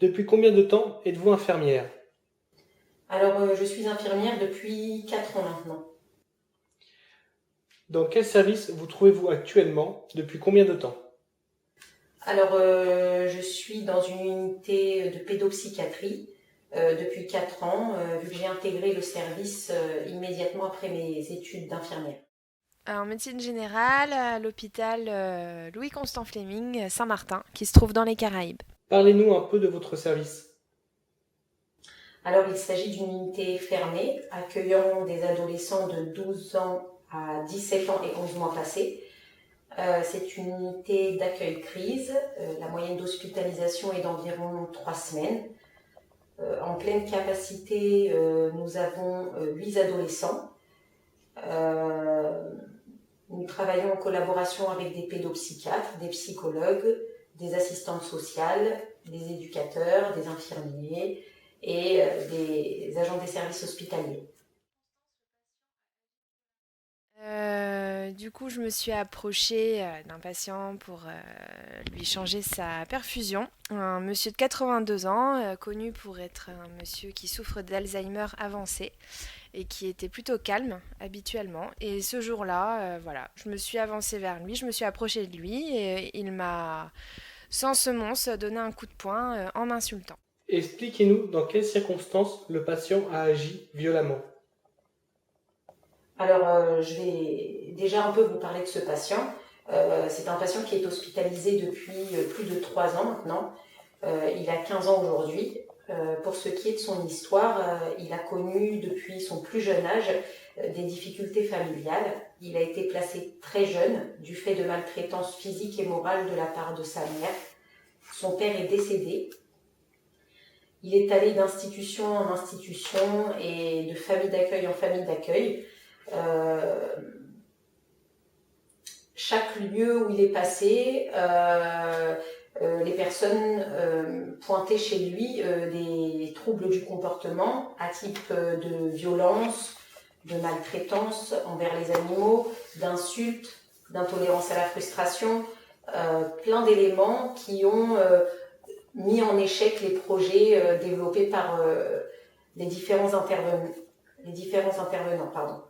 Depuis combien de temps êtes-vous infirmière? Alors, je suis infirmière depuis 4 ans maintenant. Dans quel service vous trouvez-vous actuellement? Depuis combien de temps? Alors, je suis dans une unité de pédopsychiatrie depuis 4 ans, vu que j'ai intégré le service immédiatement après mes études d'infirmière. En médecine générale, à l'hôpital Louis-Constant Fleming, Saint-Martin, qui se trouve dans les Caraïbes. Parlez-nous un peu de votre service. Alors, il s'agit d'une unité fermée accueillant des adolescents de 12 ans à 17 ans et 11 mois passés. C'est une unité d'accueil crise. La moyenne d'hospitalisation est d'environ 3 semaines. En pleine capacité, nous avons 8 adolescents. Euh, nous travaillons en collaboration avec des pédopsychiatres, des psychologues, des assistantes sociales, des éducateurs, des infirmiers et des agents des services hospitaliers. Du coup, je me suis approchée d'un patient pour lui changer sa perfusion. Un monsieur de 82 ans, connu pour être un monsieur qui souffre d'Alzheimer avancé et qui était plutôt calme habituellement. Et ce jour-là, voilà, je me suis avancée vers lui, je me suis approchée de lui et il m'a, sans semonce, donné un coup de poing en m'insultant. Expliquez-nous dans quelles circonstances le patient a agi violemment. Alors, je vais déjà un peu vous parler de ce patient. C'est un patient qui est hospitalisé depuis plus de 3 ans maintenant. Il a 15 ans aujourd'hui. Pour ce qui est de son histoire, il a connu depuis son plus jeune âge des difficultés familiales. Il a été placé très jeune du fait de maltraitance physique et morale de la part de sa mère. Son père est décédé. Il est allé d'institution en institution et de famille d'accueil en famille d'accueil. Euh, Chaque lieu où il est passé, les personnes pointaient chez lui des troubles du comportement à type de violence, de maltraitance envers les animaux, d'insultes, d'intolérance à la frustration, plein d'éléments qui ont mis en échec les projets développés par les différents intervenants. Pardon.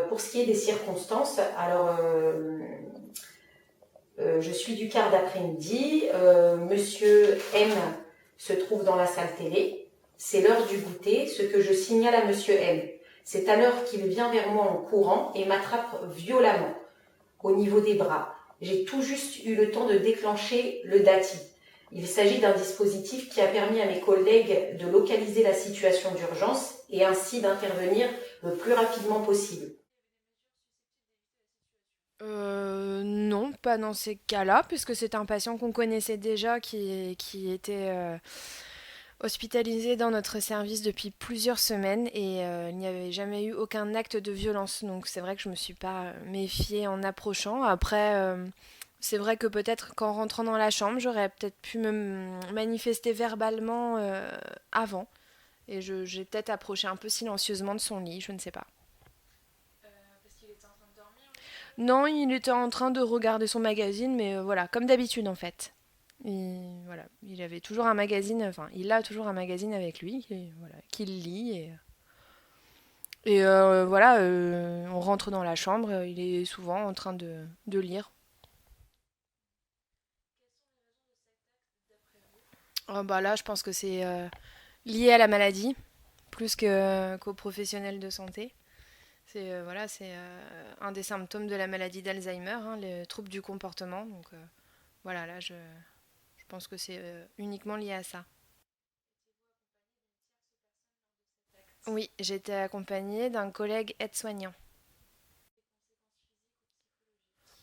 Pour ce qui est des circonstances, alors je suis du quart d'après-midi, monsieur M se trouve dans la salle télé, c'est l'heure du goûter, ce que je signale à monsieur M. C'est à l'heure qu'il vient vers moi en courant et m'attrape violemment au niveau des bras. J'ai tout juste eu le temps de déclencher le DATI. Il s'agit d'un dispositif qui a permis à mes collègues de localiser la situation d'urgence et ainsi d'intervenir le plus rapidement possible. Non, pas dans ces cas-là, puisque c'est un patient qu'on connaissait déjà qui était hospitalisé dans notre service depuis plusieurs semaines et il n'y avait jamais eu aucun acte de violence. Donc c'est vrai que je me suis pas méfiée en approchant. Après, c'est vrai que peut-être qu'en rentrant dans la chambre, j'aurais peut-être pu me manifester verbalement avant. Et j'ai peut-être approché un peu silencieusement de son lit, je ne sais pas. Non, il était en train de regarder son magazine, mais voilà, comme d'habitude en fait. Et voilà, il avait toujours un magazine, enfin, il a toujours un magazine avec lui, et, voilà, qu'il lit. Et voilà, on rentre dans la chambre, il est souvent en train de lire. Oh, bah là, je pense que c'est lié à la maladie, plus qu'aux professionnels de santé. C'est un des symptômes de la maladie d'Alzheimer, hein, les troubles du comportement. Donc voilà, là, je pense que c'est uniquement lié à ça. Oui, j'étais accompagnée d'un collègue aide-soignant.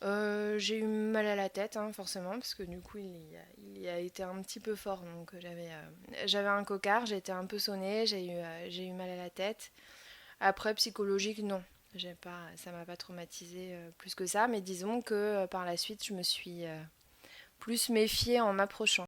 J'ai eu mal à la tête, hein, forcément, parce que du coup, il y a été un petit peu fort. Donc, j'avais un cocard, j'ai été un peu sonnée, j'ai eu mal à la tête. Après, psychologique, non. Ça m'a pas traumatisé plus que ça, mais disons que par la suite, je me suis plus méfiée en m'approchant.